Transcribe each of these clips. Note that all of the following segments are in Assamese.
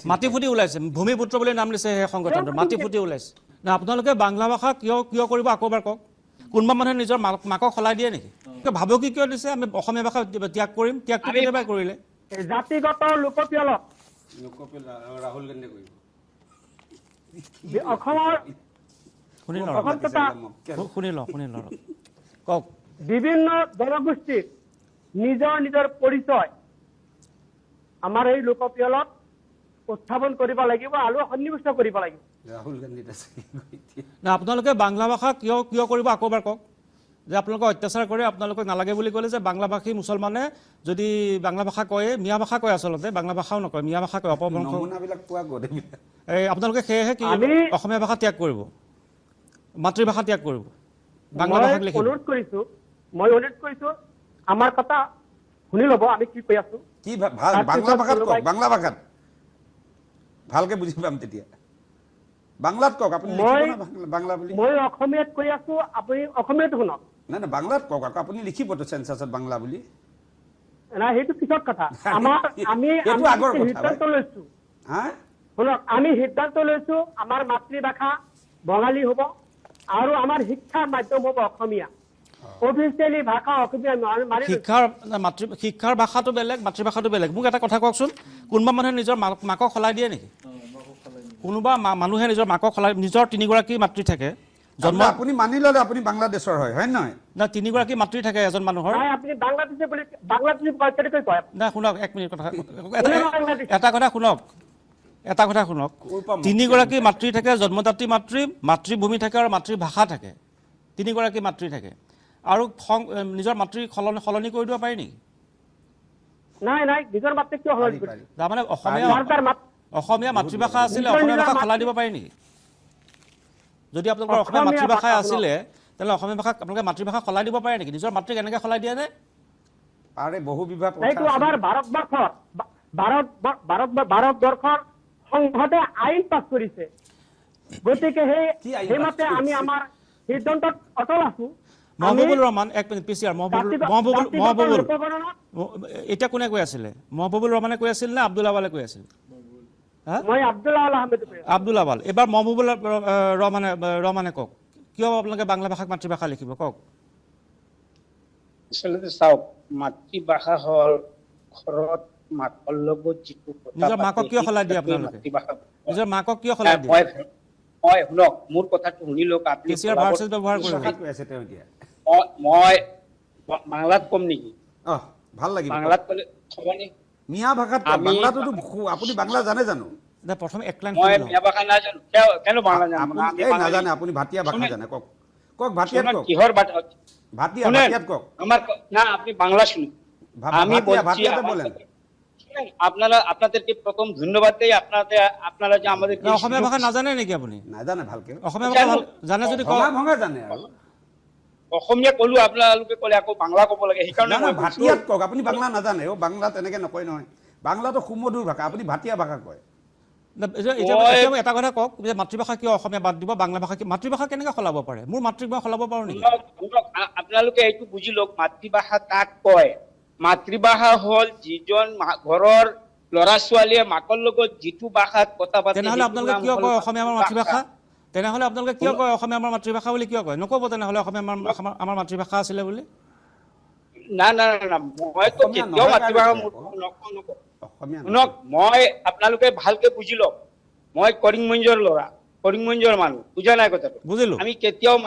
মাটি ফুটি ওলাইছে ভূমিপুত্ৰ বুলি নাম দিছে সেই সংগঠনটো মাটি ফুটি ওলাইছে না আপোনালোকে বাংলা ভাষা কিয় কৰিব আকৌবাৰ কওক কোনবা মানুহে নিজৰ মাকক খলাই দিয়ে নেকি ভাবকি কিয় দিছে আমি অসমীয়া ভাষা ত্যাগ কৰিম ত্যাগটো কেনেবা কৰিলে জাতিগত লোকপিয়ল ৰাহুল গান্ধী কৰিব অসমৰ শুনি ল কওক বিভিন্ন জনগোষ্ঠীৰ নিজৰ পৰিচয় আমাৰ এই লোকপিয়লত উত্থাপন কৰিব লাগিব আৰু সন্নিৱিষ্ট কৰিব লাগিব ৰাহুল গান্ধী না আপোনালোকে বাংলা ভাষা কিয় কৰিব আকৌবাৰ কওক যে আপোনালোকে অত্যাচাৰ কৰে আপোনালোকে নালাগে বুলি ক'লে যে বাংলা ভাষী মুছলমানে যদি বাংলা ভাষা কয় মিয়া ভাষা কয় আচলতে বাংলা ভাষাও নকয় মিয়া ভাষা কয় অপভ্ৰংশ নমুনাবিলাক পোৱা গ'লে এই আপোনালোকে সেয়েহে কি অসমীয়া ভাষা ত্যাগ কৰিব মাতৃভাষা ত্যাগ কৰিব বাংলা ভাষাক লিখিব মই অনুৰোধ কৰিছো আমাৰ কথা শুনি ল'ব আমি কি কৈ আছো কি বাংলা ভাষাত কওক বাংলা ভাষাত ভালকে বুজি পাম তেতিয়া বাংলাত কওক আপুনি বাংলা বুলি মই অসমীয়াত কৈ আছো আপুনি অসমীয়াত শুনক নাই নাই বাংলাত কওক আপুনি লিখিবতো চেন্সাছত বাংলা বুলি না সেইটো পিছত কথা আমি সিদ্ধান্ত লৈছো শুনক আমি সিদ্ধান্ত লৈছো আমাৰ মাতৃভাষা বঙালী হ'ব আৰু আমাৰ শিক্ষাৰ মাধ্যম হ'ব অসমীয়া অফিচিয়েলি ভাষা অসমীয়া শিক্ষাৰ ভাষাটো বেলেগ মাতৃভাষাটো বেলেগ মোক এটা কথা কওকচোন কোনোবা মানুহে নিজৰ মাকক খলাই দিয়ে নেকি কোনোবা মানুহে নিজৰ মাকক খলাই নিজৰ তিনিগৰাকী মাতৃ থাকে জন্ম আপুনি মানি ল'লে আপুনি বাংলাদেশৰ হয় নহয় না তিনিগৰাকী মাতৃ থাকে এজন মানুহৰ আপুনি বাংলাদেশী বুলি বাংলাদেশী কেনেকৈ কয় না শুনক এক মিনিট কথা এটা কথা শুনক তিনিগৰাকী মাতৃ থাকে জন্মদাত্ৰী মাতৃভূমি থাকে আৰু মাতৃভাষা থাকে তিনিগৰাকী মাতৃ থাকে আৰু নিজৰ মাতৃ সলনি কৰি দিব পাৰি নেকি নাই নিজৰ মাতৃ কিয় সলনি কৰি তাৰমানে অসমীয়া মাতৃভাষা আছিলে অসমীয়া ভাষা খলাই দিব পাৰি নেকি যদি আপোনালোকৰ অসমীয়া মাতৃভাষা আছিলে তেতিয়াহ'লে অসমীয়া ভাষা আপোনালোকে মাতৃভাষা খলাই দিব পাৰে নেকি নিজৰ মাতৃক এনেকৈ খলাই দিয়ে নে পাৰে বহু বিভাগ এইটো আমাৰ ভাৰতবৰ্ষৰ সংসদে আইন পাছ কৰিছে গতিকে সেই মতে আমি আমাৰ সিদ্ধান্তত অটল আছো মহবুবুল ৰহমান এক মিনিট পিছিয়াৰ মহবুবুল এতিয়া কোনে কৈ আছিলে মহবুবুল ৰহমানে কৈ আছিল নে আব্দুল আৱালে কৈ আছিল মই আব্দুল আৱাল আহমেদ আব্দুল আৱাল এবাৰ মহবুবুল ৰহমানে কওক কিয় আপোনালোকে বাংলা ভাষাক মাতৃভাষা লিখিব কওক আচলতে চাওক মাতৃভাষা হ'ল ঘৰত মাকৰ লগত যিটো নিজৰ মাকক কিয় সলাই দিয়ে আপোনালোকে নিজৰ মাকক কিয় সলাই দিয়ে মই শুনক মোৰ কথাটো শুনি লওক আপুনি ভাৰ্চেছ ব্যৱহাৰ কৰিব মই বাংলাত কম নেকি ভাল লাগিব বাংলাত ক'লে খবনি মিয়া ভাষাত বাংলাটো আপুনি বাংলা জানে জানো না প্ৰথম এক লাইন মই মিয়া ভাষা নাজানো কেন বাংলা নাজানে আপুনি ভাটিয়া ভাষা জানে কওক ভাটিয়াত কওক কিহৰ ভাটিয়াত কওক আমার না আপনি বাংলা শুনুন আমি বলছি আপনাদেরকে প্রথম ধন্যবাদ দেই আপনারা যে আমাদের অসমীয়া ভাষা নাজানে নেকি আপুনি নাজানে ভালকে অসমীয়া ভাষা জানে যদি ভঙা জানে আৰু অসমীয়া কলো আপোনালোকে ক'লে আকৌ বাংলা ক'ব লাগে সেইকাৰণে মই ভাটিয়াত কওক আপুনি বাংলা নাজানে বাংলা তেনেকে নকয় নহয় বাংলাটো সুমধুৰ ভাষা আপুনি ভাটিয়া ভাষা কয় এটা কথা কওক যে মাতৃভাষা কিয় অসমীয়া বাদ দিব বাংলা ভাষা মাতৃভাষা কেনেকৈ সলাব পাৰে মোৰ মাতৃভাষা সলাব পাৰো নেকি আপোনালোকে এইটো বুজি লওক মাতৃভাষা কাক কয় মাতৃভাষা হ'ল যিজন ঘৰৰ ল'ৰা ছোৱালীয়ে মাকৰ লগত যিটো ভাষাত কথা পাতে তেনেহ'লে আপোনালোকে কিয় কয় অসমীয়া আমাৰ মাতৃভাষা তেনেহ'লে আপোনালোকে কিয় কয় অসমীয়া আমাৰ মাতৃভাষা বুলি কিয় কয় নক'ব তেনেহ'লে অসমীয়া আমাৰ মাতৃভাষা আছিলে বুলি না মইতো কেতিয়াও মাতৃভাষা শুনক মই আপোনালোকে ভালকে বুজি লওক মই কৰিমগঞ্জৰ ল'ৰা কৰিমগঞ্জৰ মানুহ বুজা নাই কথাটো বুজিলো আমি কেতিয়াও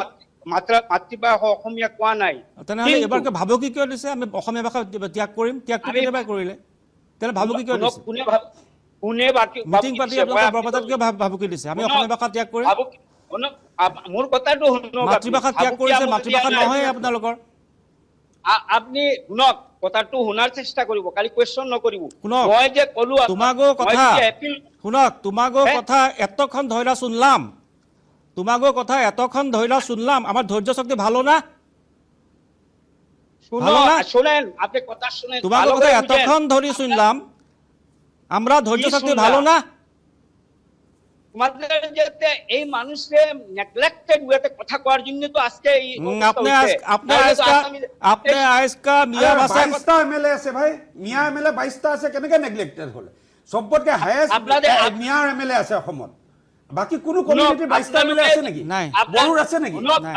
মাতৃভাষা অসমীয়া কোৱা নাই তেনেহ'লে এবাৰকে ভাবকি কিয় দিছে আমি অসমীয়া ভাষা ত্যাগ কৰিম ত্যাগটো কেনেবা কৰিলে তেনে ভাবকি কিয় দিছে কোনে মিটিং পাতি আপোনালোকে বৰপেটাত কিয় ভাবকি দিছে আমি অসমীয়া ভাষা ত্যাগ কৰিম মোৰ কথাটো শুনক মাতৃভাষা ত্যাগ কৰিছে মাতৃভাষা নহয় আপোনালোকৰ আপনি শুনক কথাটো শুনাৰ চেষ্টা কৰিব কালি কোৱেশ্চন নকৰিব মই যে কলো তোমাগো কথা শুনক তোমাগো কথা এতক্ষণ ধৈৰ্য শুনলাম তোমাগো কথা এতক্ষণ ধৈর্য শুনলাম আমার ধৈর্য শক্তি ভালো না শুনেন আপনি কথা শুনেন তোমাগো কথা এতক্ষণ ধরে শুনলাম আমরা ধৈর্য শক্তি ভালো না তোমাদের যেতে এই মানুষে নেগলেক্টেড ওয়েতে কথা কোয়ার জন্য তো আজকে আপনি আজকা মিয়া ভাষা 22টা এমএলএ আছে ভাই মিয়া এমএলএ 22টা আছে কেনেকে নেগলেক্টেড হলে সবতকে হায়েষ্ট আপোনালোকে- মিয়াৰ এমএলএ আছে অসমত বাকি কোনো কমিউনিটি 22টা এমএলএ আছে নেকি নাই। বড়োৰ আছে নেকি নাই।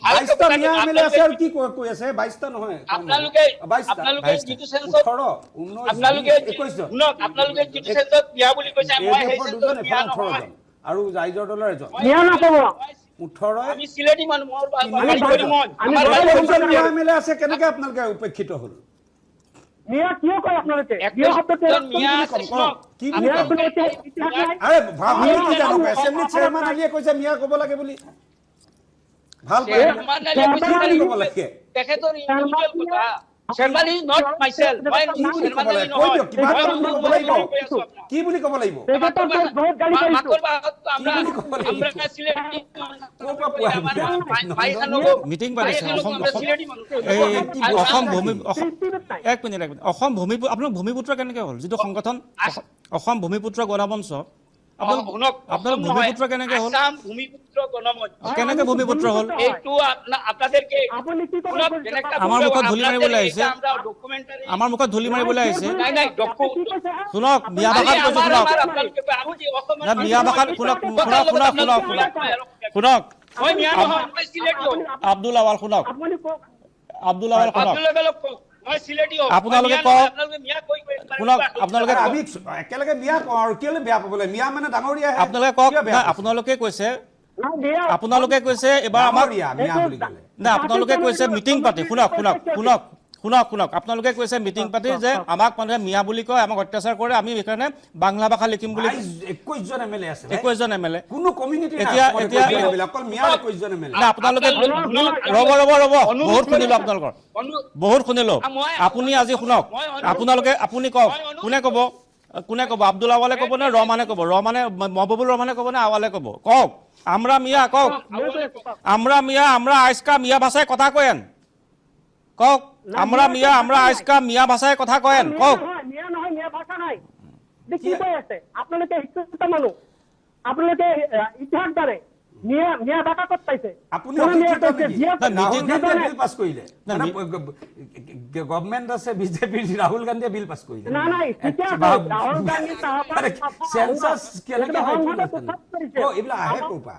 22টা মিয়াৰ এমএলএ আছে আৰু কি কৈ আছে 22টা নহয় আপোনালোকে 22টা যিটো চেন্সত 18 19 আপোনালোকে 21 জন আপোনালোকে যিটো চেন্সত মিয়া বুলি কৈছে মই সেই ADF-ৰ চেন্সত দুজন মিয়া এফালে 18 নহয় জন আৰু ৰাইজৰ দলৰ এজন মিয়া নক'ব 18 আমি সিলেটি মানুহ মোৰ আমি আমাৰ বড়ো ভাই দুজন মিয়াৰ এমএলএ আছে কেনেকৈ আপোনালোকে উপেক্ষিত হ'ল মিয়া কিয় কয় আপোনালোকে মিয়া শব্দটো মিয়া কি বুলি ক'ম? কি বুলি মিয়া ক'ম? কোনো ইতিহাস নাই আৰে ভাবি কি জানো এছেম্বলি চেয়াৰমেন আলিয়ে কৈছে মিয়া ক'ব লাগে বুলি ভাল পায় চেয়াৰমান আলিয়ে কৈছে কি ক'ব লাগে তেখেতৰ ইণ্ডিভিজুৱেল কথা চেয়াৰমান ইজ নট মাইসেলফ মই কি বুলি ক'ব চেয়াৰমান লাগে আলি কৈ নহয় দিয়ক কিবা এটা বুলি ক'ব লাগিব কি বুলি ক'ব লাগিব তেখেতক বহুত গালি পাৰিছো মাকৰ বাহত আমৰা কি বুলি ক'ব লাগিব? আমৰা সিলেটি ক'ৰ পৰা পোৱা মিটিং পাতিছে এই অসম অসম ভূমি স্পিৰিট নাই এক মিনিট অসম ভূমি আপোনালোক ভূমিপুত্ৰ কেনেকৈ হ'ল যিটো সংগঠন অসম ভূমিপুত্ৰ গণমঞ্চ আপোনালোক ভূমিপুত্ৰ কেনেকৈ হ'ল আসাম ভূমিপুত্ৰ গণমঞ্চ কেনেকৈ ভূমিপুত্ৰ হ'ল এইটো আপনাদেৰকে আপুনি কি ক'ব আমাৰ মুখত ধূলি মাৰিবলৈ আহিছে। আমৰা ডকুমেন্টাৰি আমাৰ মুখত ধূলি মাৰিবলৈ আহিছে নাই নাই কি কৈছে শুনক মিয়া ভাষাত কৈছোঁ শুনক না, মিয়া ভাষাত শুনক শুনক মই মিয়া নহয় মই সিলেটি হওঁ আব্দুল আৱাল শুনক আপুনি কওক আব্দুল আৱাল শুনক আপোনালোকে লগ কওক মই সিলেটি হওঁ আপোনালোকে কওক। আপোনালোকে মিয়া কৈ শুনক আপোনালোকে আমি একেলগে মিয়া কওঁ আৰু কেলে বেয়া পাবলৈ মিয়া মানে ডাঙৰীয়াহে আপোনালোকে কওক কিয় বেয়া না, পাইছে? আপোনালোকে কৈছে নাই মিয়া আপোনালোকে কৈছে এবাৰ আমাক ডাঙৰীয়া মিয়া বুলি ক'লে না আপোনালোকে কৈছে মিটিং পাতি শুনক শুনক শুনক শুনক শুনক আপোনালোকে কৈছে মিটিং পাতি যে আমাক মানুহে মিয়া বুলি কয় আমাক অত্যাচাৰ কৰে আমি সেইকাৰণে বাংলা ভাষা লিখিম বুলি 21 জন এমএলএ আছে 21 জন এমএলএ কোনো কমিউনিটি এতিয়া- অকল মিয়াৰ 21 জন এমএলএ না আপোনালোকে ৰ'ব বহুত শুনিলো আপোনালোকৰ বহুত শুনিলো আপুনি আজি শুনক আপোনালোকে আপুনি কওক কোনে ক'ব আব্দুল আৱালে ক'ব নে ৰহমানে ক'ব ৰহমানে মহবুবুল ৰহমানে ক'ব নে আৱালে ক'ব কওক আমরা মিয়া কওক আমরা মিয়া আমরা আইসকা মিয়া ভাষায় কথা কয়েন কওক আমরা মিয়া আমরা আইসকা মিয়া ভাষায় কথা কয়েন কওক মিয়া নহয় মিয়া ভাষা নাই দে কি কৈ আছে আপোনালোকে শিক্ষিত মানুহ আপোনালোকে ইতিহাস জানে মিয়া মিয়া ভাষা ক'ত পাইছে আপুনি কোনে মিয়া অশিক্ষিত কৈছে? নেকি? যিয়ে না, মিটিং- ৰাহুল গান্ধীয়ে বিল পাছ কৰিলে না, গভৰ্ণমেণ্ট আছে বিজেপিৰ ৰাহুল গান্ধীয়ে বিল পাছ কৰিলে না নাই তেতিয়া ৰাহুল গান্ধী আৰে, চেন্সাছ কেনেকে হয় কি সংসদে নাজানো। প্ৰস্তাৱ কৰিছে। অ, এইবিলাক আহে ক'ৰ পৰা?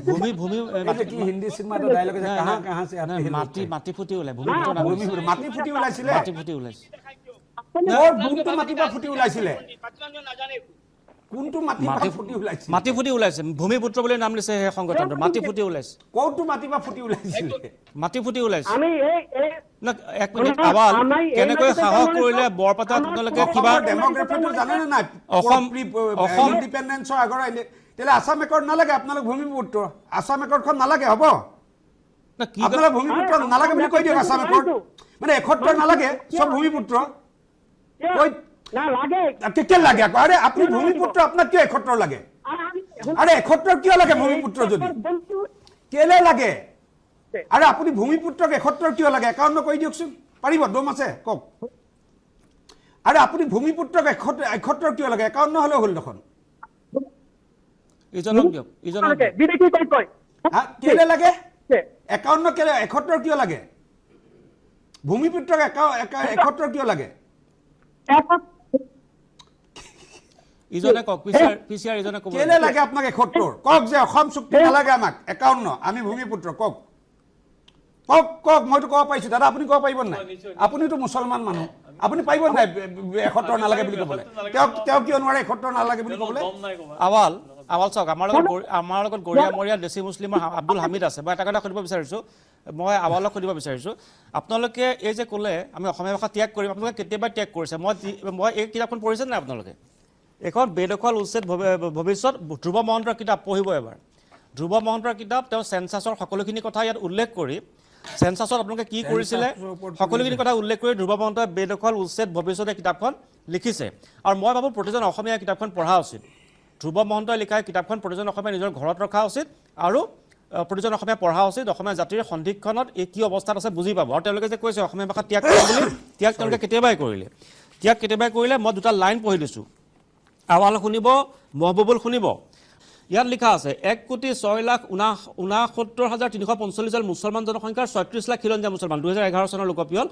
ভূমি ভূমি এই যে কি হিন্দী চিনেমা এটা ডায়লগ আছে কাহা কাহা সে আতে হে মাটি লোগ। মাটি ফুটি ওলাই ভূমিপুত্ৰ নাম ভূমি ফুটি- মাটি ফুটি ওলাইছিলে মাটি ফুটি ওলাইছে ক'ৰ কোনটো মাটিৰ পৰা ফুটি ওলাইছিলে নাজানে কোনটো মাটিৰ পৰা ফুটি ওলাইছিলে মাটি ফুটি ওলাইছে ভূমিপুত্ৰ বুলি নাম দিছে সেই সংগঠনটো মাটি ফুটি ওলাইছে ক'তো মাটিৰ পৰা ফুটি ওলাইছিলে মাটি ফুটি ওলাইছে আমি এই না এক মিনিট আৱাল কেনেকৈ সাহস কৰিলে বৰপেটাত আপোনালোকে কিবা ডেমোগ্ৰাফিটো জানেনে নাই অসম- অসম- ইণ্ডিপেণ্ডেঞ্চৰ আগৰ তেতিয়াহ'লে আছাম একৰ্ড নালাগে আপোনালোক ভূমিপুত্ৰ আছাম একৰ্ডখন নালাগে হ'ব না কি আপোনালোক ভূমিপুত্ৰ নালাগে বুলি কৈ দিয়ক আছাম একৰ্ড মানে 71 নালাগে চব ভূমিপুত্ৰ কৈ না লাগে কেতিয়া লাগে আকৌ আৰে আপুনি ভূমিপুত্ৰ আপোনাক কিয় 71 লাগে আৰে 71 কিয় লাগে ভূমিপুত্ৰ যদি কেলে লাগে আৰে আপুনি ভূমিপুত্ৰক 71 কিয় লাগে 51 কৈ দিয়কচোন পাৰিব দম আছে কওক আৰে আপুনি ভূমিপুত্ৰক 71 কিয় লাগে 51 হ'লেও হ'ল দেখোন ইজনক দিয়ক ইজনক দিয়ক। বিদেশী কৈ কয় হা কেলে লাগে 51 কেলে 71 কিয় লাগে ভূমিপুত্ৰক 71 কিয় লাগে ইজনে কওক পিছিয়াৰ ইজনে ক'ব কেলে লাগে আপোনাক 71 কওক যে অসম চুক্তি নালাগে আমাক 51 আমি ভূমিপুত্ৰ কওক কওক কওক মইতো ক'ব পাৰিছোঁ দাদা আপুনি ক'ব পাৰিব নাই আপুনিতো মুছলমান মানুহ আপুনি পাৰিব নাই 71 নালাগে বুলি ক'বলৈ তেওঁ কিয় নোৱাৰে 71 নালাগে বুলি ক'বলৈ আৱাল চাওক আমাৰ লগত গৰিয়ামৰীয়া দেশী মুছলিমৰ আব্দুল হামিদ আছে মই এটা কথা সুধিব বিচাৰিছোঁ মই আৱালক সুধিব বিচাৰিছোঁ আপোনালোকে এই যে ক'লে আমি অসমীয়া ভাষা ত্যাগ কৰিম আপোনালোকে কেতিয়াবা ত্যাগ কৰিছে মই এই কিতাপখন পঢ়িছে নাই আপোনালোকে এখন বেদখল উচ্ছেদ ভৱিষ্যত ধ্ৰুৱ মহন্তৰ কিতাপ পঢ়িব এবাৰ ধ্ৰুৱ মহন্তৰ কিতাপ তেওঁ চেন্সাছৰ সকলোখিনি কথা ইয়াত উল্লেখ কৰি চেন্সাছত আপোনালোকে কি কৰিছিলে সকলোখিনি কথা উল্লেখ কৰি ধ্ৰুৱ মহন্তই বেদখল উচ্ছেদ ভৱিষ্যতে কিতাপখন লিখিছে আৰু মই ভাবোঁ প্ৰতিজন অসমীয়া কিতাপখন পঢ়া উচিত ধ্ৰুৱ মহন্তই লিখা কিতাপখন প্ৰতিজন অসমীয়া নিজৰ ঘৰত ৰখা উচিত আৰু প্ৰতিজন অসমীয়া পঢ়া উচিত অসমীয়া জাতিৰ সন্ধিক্ষণত এই কি অৱস্থাত আছে বুজি পাব আৰু তেওঁলোকে যে কৈছে অসমীয়া ভাষা ত্যাগ কৰিম বুলি ত্যাগ তেওঁলোকে কেতিয়াবাই কৰিলে মই দুটা লাইন পঢ়ি দিছোঁ আৱাল শুনিব মহবুবুল শুনিব ইয়াত লিখা আছে 1,06,69,345 জন মুছলমান জনসংখ্যাৰ 36 লাখ খিলঞ্জীয়া মুছলমান 2011 চনৰ লোকপিয়ল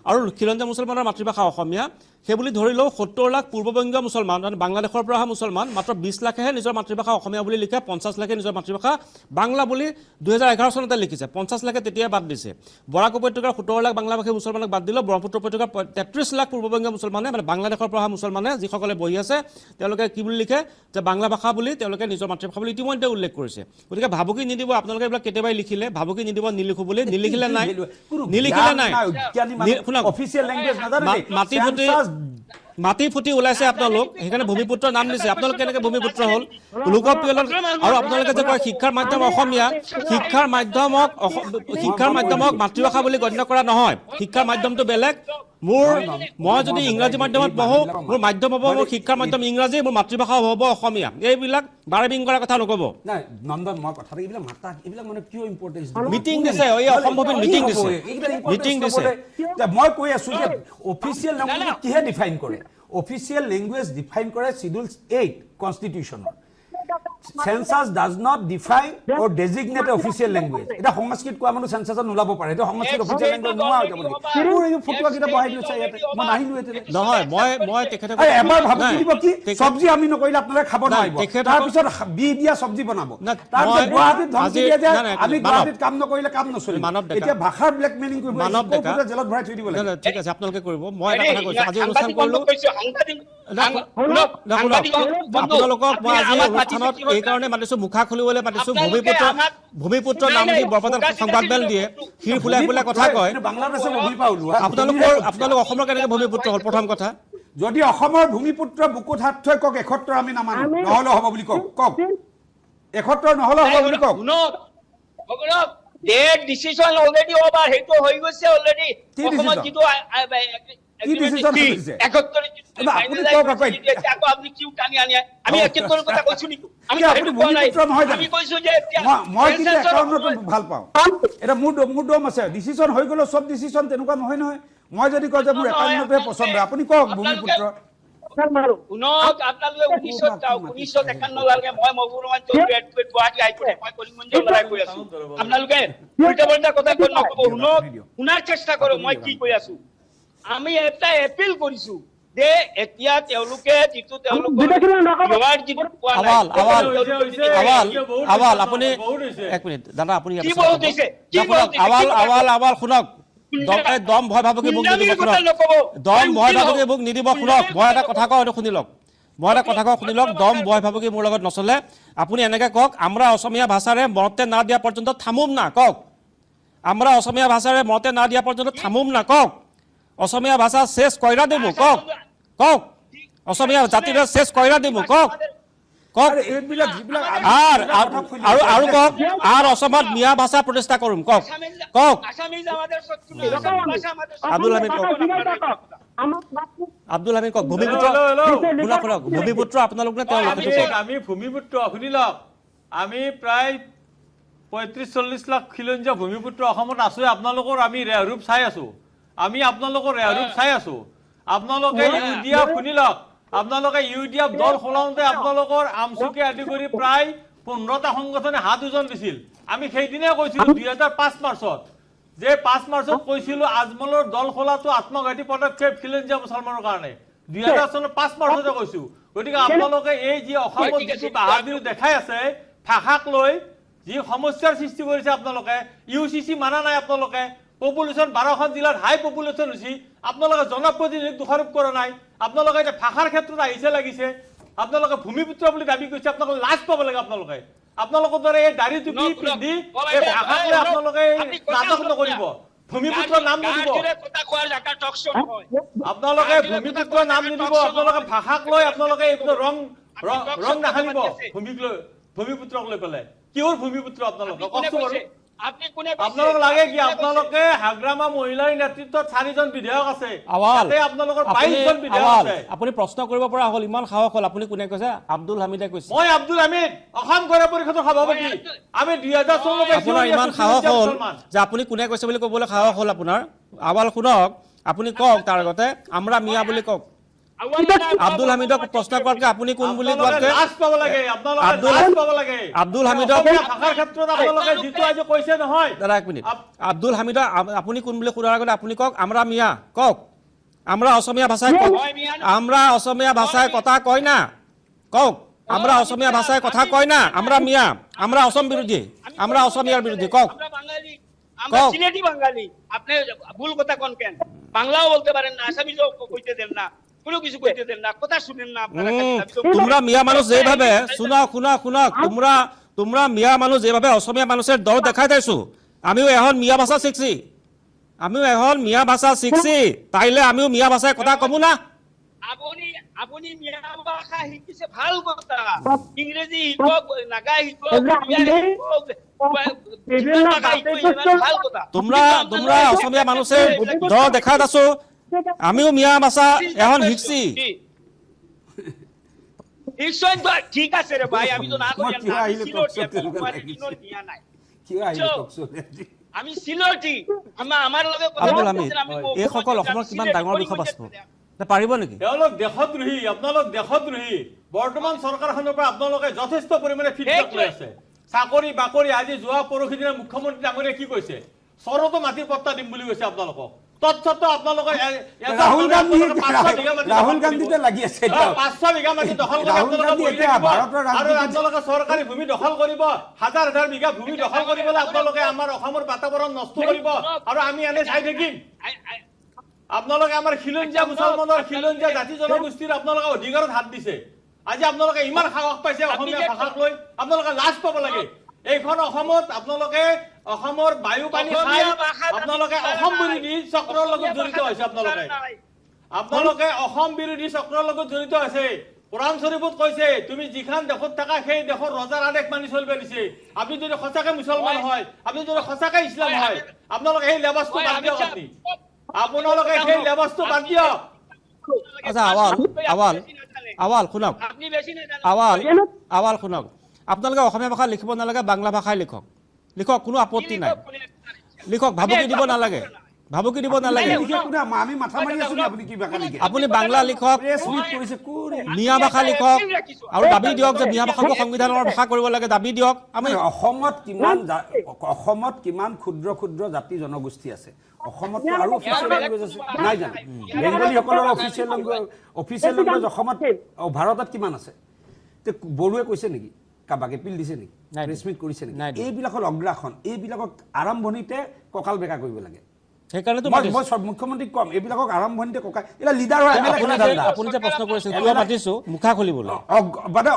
আৰু খিলঞ্জীয়া মুছলমানৰ মাতৃভাষা অসমীয়া সেইবুলি ধৰি লওঁ 70 লাখ পূৰ্ববংগীয় মুছলমান মানে বাংলাদেশৰ পৰা অহা মুছলমান মাত্ৰ 20 লাখেহে নিজৰ মাতৃভাষা অসমীয়া বুলি লিখে 50 লাখে নিজৰ মাতৃভাষা বাংলা বুলি 2011 চনতে লিখিছে 50 লাখে তেতিয়া বাদ দিছে বৰাক উপত্যকাৰ 70 লাখ বাংলাভাষী মুছলমানক বাদ দিলে ব্ৰহ্মপুত্ৰ উপত্যকাৰ 33 লাখ পূৰ্ববংগীয় মুছলমানে মানে বাংলাদেশৰ পৰা অহা মুছলমানে যিসকলে বহি আছে তেওঁলোকে কি বুলি লিখে যে বাংলা ভাষা বুলি তেওঁলোকে নিজৰ মাতৃভাষা বুলি ইতিমধ্যে উল্লেখ কৰিছে গতিকে ভাবুকি নিদিব আপোনালোকে এইবিলাক কেতিয়াবাই লিখিলে ভাবুকি নিদিব নিলিখো বুলি নিলিখিলে নাই অফিচিয়েল লেংগুৱেজ মাটি ফুটি ওলাইছে আপোনালোক সেইকাৰণে ভূমিপুত্ৰ নাম দিছে আপোনালোক কেনেকৈ ভূমিপুত্ৰ হ'ল লোকপ্ৰিয় আৰু আপোনালোকে যে কয় শিক্ষাৰ মাধ্যম অসমীয়া শিক্ষাৰ মাধ্যমক মাতৃভাষা বুলি গণ্য কৰা নহয় শিক্ষাৰ মাধ্যমটো বেলেগ মই যদি ইংৰাজী মাধ্যমত পঢ়ো মোৰ মাধ্যম হ'ব মোৰ শিক্ষাৰ মাধ্যম ইংৰাজী মোৰ মাতৃভাষা হ'ব অসমীয়া এইবিলাক বাৰেবিং কৰাৰ কথা নক'ব নাই নন্দন মই কথা এইবিলাক মাতা এইবিলাক মানে কিয় ইম্পৰ্টেন্স মিটিং দিছে এই অসম্ভৱিক মিটিং দিছে মই কৈ আছো যে অফিচিয়েল লেংগুৱেজ কিহে ডিফাইন কৰে অফিচিয়েল লেংগুৱেজ ডিফাইন কৰে schedule 8 কনষ্টিটিউশ্যনৰ Census does not define or designate official language. এটা সংস্কৃত কোৱা মানুহ সেন্সাছত নোলাব পাৰে এটা সংস্কৃত অফিচিয়েল লেংগুৱেজ নোহোৱা হৈ যাব নেকি মোৰ এই ফটোৱা কিটা বহাই দিছে ইয়াতে মই নাহিলো এতে নহয় মই তেখেতে এবাৰ ভাবি দিব কি সবজি আমি নকৰিলে আপোনাৰা খাব নোৱাৰিব তাৰ পিছত বি দিয়া সবজি বনাব তাৰ পিছত গুৱাহাটীত ধমকি দিয়ে যে আমি গুৱাহাটীত কাম নকৰিলে কাম নচলিব এতিয়া ভাষাৰ ব্লেকমেইলিং কৰিব কোৰ্টত জেলত ভৰাই থৈ দিব লাগে ঠিক আছে আপোনালোকে কৰিব মই এটা কথা কৈছো আজি অনুষ্ঠান কৰিলো আপোনালোকক মই আজি অনুষ্ঠানত এই কাৰণে মাতিছো মুখা খুলিবলৈ মাতিছো ভূমিপুত্ৰ নাম দি বৰপেটাত সংবাদমেল দিয়ে হিৰ ফুলাই ফুলাই কথা কয় বাংলাদেশৰ ভূমিপা ওলোৱা আপোনালোক অসমৰ কেনেকৈ ভূমিপুত্ৰ হ'ল প্ৰথম কথা যদি অসমৰ ভূমিপুত্ৰ বুকুত হাত থৈ কক 71 আমি নামানো নহলে হ'ব বুলি কক 71 নহলে হ'ব বুলি কক Their decision already over. Heto hoy goise already. Okhomot jitu আপনি কিউ টানি আনি আমি একেতর কথা কইছো নি আমি আমি কইছো যে মই কি একাউন্টত ভাল পাও এটা মুড দম আছে ডিসিশন হৈ গলো সব ডিসিশন তেনেকুৱা নহয় নহয় মই যদি কয় যে মোৰ একাউন্টতে পছন্দ আপুনি কক ভূমিপুত্ৰ উনক আপোনালোকে 1951 লাগে মই মগুৰমান চৌধুৰী গুৱাহাটী হাইকোৰ্টে মই কলিমঞ্জ লৰাই কৈ আছো আপোনালোকে উল্টা পাল্টা কথা কৈ নকব উনক শুনাৰ চেষ্টা কৰক মই কি কৈ আছো আমি এটা এপিল কৰিছো যে এতিয়া তেওঁলোকে যিটো আৱাল আপুনি এক মিনিট দাদা আপুনি আৱাল শুনক দম ভয় ভাবুকি মোক নিদিব শুনক দম ভয় ভাবুকি মোক নিদিব শুনক মই এটা কথা কওঁ শুনি লওক দম ভয় ভাবুকি মোৰ লগত নচলে আপুনি এনেকৈ কওক আমৰা অসমীয়া ভাষাৰে মতে না দিয়া পৰ্যন্ত থামুম না কক আমৰা অসমীয়া ভাষাৰে মতে না দিয়া পৰ্যন্ত থামুম না কক অসমীয়া ভাষা শেষ কইৰা দেবো কক কক অসমীয়া জাতিৰ শেষ কইৰা দেবো কক কক আৰু কক আৰ অসমত মিয়া ভাষা প্ৰতিষ্ঠা কৰিম কক কক আব্দুল হামিদ কক আব্দুল হামিদ কক ভূমিপুত্ৰ ভূমিপুত্ৰ আপোনালোক নে তেওঁলোক আমি ভূমিপুত্ৰ শুনি লওক আমি প্ৰায় 35-40 লাখ খিলঞ্জীয়া ভূমিপুত্ৰ অসমত আছো আপোনালোকৰ আমি ৰেহৰূপ চাই আছো আমি আপোনালোকৰ ৰেহৰূপ চাই আছো আপোনালোকে ইউডিএফ শুনি লওক আপোনালোকে ইউডিএফ দল খলাওঁতে আপোনালোকৰ আমচুকে আদি কৰি প্ৰায় 15টা সংগঠনে হাত ওজন দিছিল আমি সেইদিনে কৈছিলো 2005 মাৰ্চত যে 5 মাৰ্চত কৈছিলো আজমলৰ দল খোলাটো আত্মঘাতী পদক্ষেপ খিলঞ্জীয়া মুছলমানৰ কাৰণে 2000 চনৰ 5 মাৰ্চতে কৈছো গতিকে আপোনালোকে এই যে অসমত যিটো বাহাদুৰি দেখাই আছে ভাষাক লৈ যি সমস্যাৰ সৃষ্টি কৰিছে আপোনালোকে ইউসিসি মানা নাই আপোনালোকে পপুলেশন 12খন জিলাত হাই পপুলেশন হৈছে আপোনালোকে জনপ্ৰতিনিধিক দোষাৰোপ কৰা নাই আপোনালোকে এটা ভাষাৰ ক্ষেত্ৰত আহিছে লাগিছে আপোনালোকে ভূমিপুত্ৰ বুলি দাবী কৰিছে আপোনালোকে লাজ পাব লাগে আপোনালোকৰ দৰে এই দাড়ি টুপি পিন্ধি এই ভাষাক লৈ আপোনালোকে নাটক নকৰিব ভূমিপুত্ৰ নাম নিদিব আপোনালোকে ভূমিপুত্ৰ নাম নিদিব আপোনালোকে ভাষাক লৈ আপোনালোকে এইটো ৰং নাখালিব ভূমিপুত্ৰক লৈ পেলাই কিহৰ ভূমিপুত্ৰ আপোনালোকে কষ্ট বাৰু আপোনালোক লাগে কি আপোনালোকে হাগ্ৰামা মহিলাৰ নেতৃত্বত 4জন বিধায়ক আছে তাতে আপোনালোকৰ 22জন বিধায়ক আছে আপুনি প্ৰশ্ন কৰিব পৰা হ'ল ইমান সাহস হ'ল আপুনি কোনে কৈছে আব্দুল হামিদে কৈছে মই আব্দুল হামিদ অসম গণ পৰিষদৰ সভাপতি আমি 2014 আপোনাৰ ইমান সাহস হ'ল যে আপুনি কোনে কৈছে বুলি ক'বলৈ সাহস হ'ল আপোনাৰ আৱাল শুনক আপুনি কওক তাৰ আগতে আমৰা মিয়া বুলি কওক আব্দুল হামিদক প্ৰশ্ন কৰাতকে আপুনি কোন বুলি কোৱাতকে লাজ পাব লাগে, আপোনালোকে আব্দুল- লাজ পাব লাগে। আব্দুল হামিদক অসমীয়া ভাষাৰ ক্ষেত্ৰত আপোনালোকে যিটো আজি কৈছে নহয়, দাদা এক মিনিট, আব্দুল হামিদক আপুনি কোন বুলি সোধাৰ আগতে আপুনি কওক আমরা মিয়া, কওক আমরা অসমীয়া ভাষায় আমরা অসমীয়া ভাষায় কথা কয় না, কওক আমরা অসমীয়া ভাষায় কথা কয় না, আমরা মিয়া, আমরা অসম বিরোধী, আমরা অসমীয়ার বিরোধী, কওক আমরা বাঙালি, আমরা কওক। সিলেটি বাঙালি। আপনি ভুল কথা কোন কেন? বাংলাও বলতে পারেন না, আসামিজও কইতে দেন না, কোনো কিছু কইতে দেন না, কথা শুনেন না আপনারা। তোমরা মিয়া মানুষ যেভাবে শুনক শুনক শুনক তোমরা তোমরা মিয়া মানুষ যেভাবে অসমীয়া মানুষের দর দেখাই দিছো, আমিও এখন মিয়া ভাষা শিখছি, আমিও এখন মিয়া ভাষা শিখছি, তাইলে আমিও মিয়া ভাষায় কথা কমু না। আপনি আপনি মিয়া ভাষা শিকিছে ভাল কথা, ইংরেজি শিকক, নাগা শিকক, উড়িয়া শিকক, বিভিন্ন ভাষা শিকক, ভাল কথা। তোমরা তোমরা অসমীয়া মানুষের দর দেখাই দিছো, আমিও মিয়া ভাষা এখন শিখছি। নিশ্চয় তো ঠিক আছে রে ভাই, আমি তো না করি মই কিয় না, আমি আহিলে সিলোটি, কওকচোন, তেনেকুৱা আমার লাগিছে। কিনোর বিয়া নাই। কিয় আহিলে কওকচোন আজি? আমি সিলোটি, আমার লগে কথা আব্দুল বলতেছেন, হামিদ, আমি এইসকল অসমৰ কিমান ডাঙৰ বিষয়বস্তু, পাৰিব নেকি? তেওঁলোক দেশদ্ৰোহী, আপোনালোক দেশদ্ৰোহী। বৰ্তমান চৰকাৰখনৰ পৰা আপোনালোকে যথেষ্ট পৰিমাণে ফিডবেক লৈ আছে। চাকৰি বাকৰি আজি যোৱা পৰহি দিনা মুখ্যমন্ত্ৰী ডাঙৰীয়ে কি কৈছে? চৰতো মাটিৰ পট্টা দিম বুলি কৈছে আপোনালোকক। তৎসত্ত্বেও আপোনালোকে ৰাহুল গান্ধী ৰাহুল গান্ধীতে লাগি আছে এতিয়া। 500 বিঘা মাটি দখল কৰি ৰাহুল আপোনালোকে গান্ধী বহি এতিয়া থাকিব। ভাৰতৰ আৰু ৰাজনীতিত- আপোনালোকে চৰকাৰী ভূমি দখল কৰিব, হাজাৰ হাজাৰ বিঘা ভূমি দখল কৰিবলৈ আপোনালোকে আমাৰ অসমৰ বাতাবৰণ নষ্ট কৰিব, আৰু আমি এনে চাই থাকিম। আপোনালোকে আমাৰ খিলঞ্জীয়া মুছলমানৰ খিলঞ্জীয়া জাতি জনগোষ্ঠীৰ আপোনালোকে অধিকাৰত হাত দিছে। আজি আপোনালোকে ইমান সাহস পাইছে অসমীয়া ভাষাক লৈ, আপোনালোকে লাজ পাব লাগে। এইখন অসমত আপোনালোকে অসমৰ বায়ু পানী খাই আপোনালোকে অসম বিৰোধী চক্ৰৰ লগত জড়িত হৈছে। আপোনালোকে অসম বিৰোধী চক্ৰৰ লগত জড়িত আছে। কোৰাণ শৰীফত কৈছে তুমি যিখন দেশত থাকা সেই দেশৰ ৰজাৰ আদেশ মানি চলিব দিছে। আপুনি যদি সঁচাকে মুছলমান হয়, আপুনি যদি সঁচাকে ইছলাম হয়, আপোনালোকে সেই লেবাছটো বাদ দিয়ক। আপোনালোকে সেই লেবাছটো বাদ দিয়ক। আচ্ছা আৱাল আৱাল আৱাল শুনক, আপনি বেশি না জানেন। আৱাল আৱাল শুনক, আপোনালোকে অসমীয়া ভাষা লিখিব নালাগে, বাংলা ভাষাই লিখক, লিখক, কোনো আপত্তি নাই, লিখক, ভাবুকি দিব নালাগে, ভাবুকি দিব নালাগে। লিখে কোনে? আমি মাথা মাৰি আছো নি? আপুনি কি ভাষা লিখে? আপুনি বাংলা লিখক, প্ৰেছ মিট কৰিছে কোনে? মিয়া ভাষা লিখক, আৰু দাবী দিয়ক যে মিয়া ভাষাটো সংবিধানৰ ভাষা কৰিব লাগে, দাবী দিয়ক। আমি অসমত কিমান ক্ষুদ্ৰ ক্ষুদ্ৰ জাতি জনগোষ্ঠী আছে? অসমততো আৰু অফিচিয়েল লেংগুৱেজ আছে নাই জানো? বেংগলীসকলৰ অফিচিয়েল লেংগুৱেজ অসমত ভাৰতত কিমান আছে? বড়োৱে কৈছে নেকি? কাবাক এপিল দিছে নেকি? নাই। প্ৰেছ মিট কৰিছে নাই নেকি? দিয়া। এইবিলাক হ'ল অগ্ৰাসন। এইবিলাকক আৰম্ভণিতে কঁকাল বেকা কৰিব লাগে। সেইকাৰণেতো মই মুখ্যমন্ত্ৰীক কম, এইবিলাকক আৰম্ভণিতে কঁকাল, এটা লিডাৰ হয় আপুনি যে প্ৰশ্ন কৰিছে কিয় মাতিছো মুখা খুলিবলৈ, মানে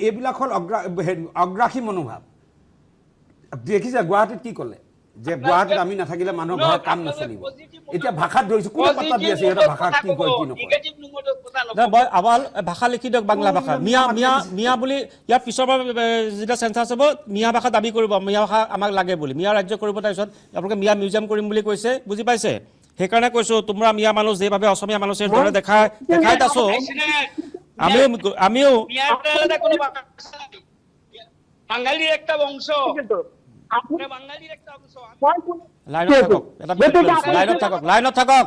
এইবিলাক হ'ল অগ্ৰাসী মনোভাৱ। দেখিছে গুৱাহাটীত কি ক'লে যে গুৱাহাটীত আমি নাথাকিলে মানুহৰ ঘৰত কাম নচলিব। এতিয়া ভাষাত ধৰিছো, কোনে পাত্তা দি আছে সিহঁতৰ ভাষা কি কয় কি নকয়? আৱাল ভাষা লিখি দিয়ক, বাংলা ভাষা। মিয়া মিয়া মিয়া বুলি ইয়াৰ পিছৰ পৰা যেতিয়া চেঞ্চাছ হ'ব মিয়া ভাষা দাবী কৰিব, মিয়া ভাষা আমাক লাগে বুলি, মিয়া ৰাজ্য কৰিব। তাৰপিছত আপোনালোকে মিয়া মিউজিয়াম কৰিম বুলি কৈছে, বুজি পাইছে? সেইকাৰণে কৈছো তোমৰা মিয়া মানুষ যেভাবে অসমীয়া মানুষেৰ দৰে দেখাই আছো, আমিও বাঙালিৰ একটা বংশ, আপনি বাঙালিৰ একটা অংশ। লাইনত থাকক, লাইনত থাকক।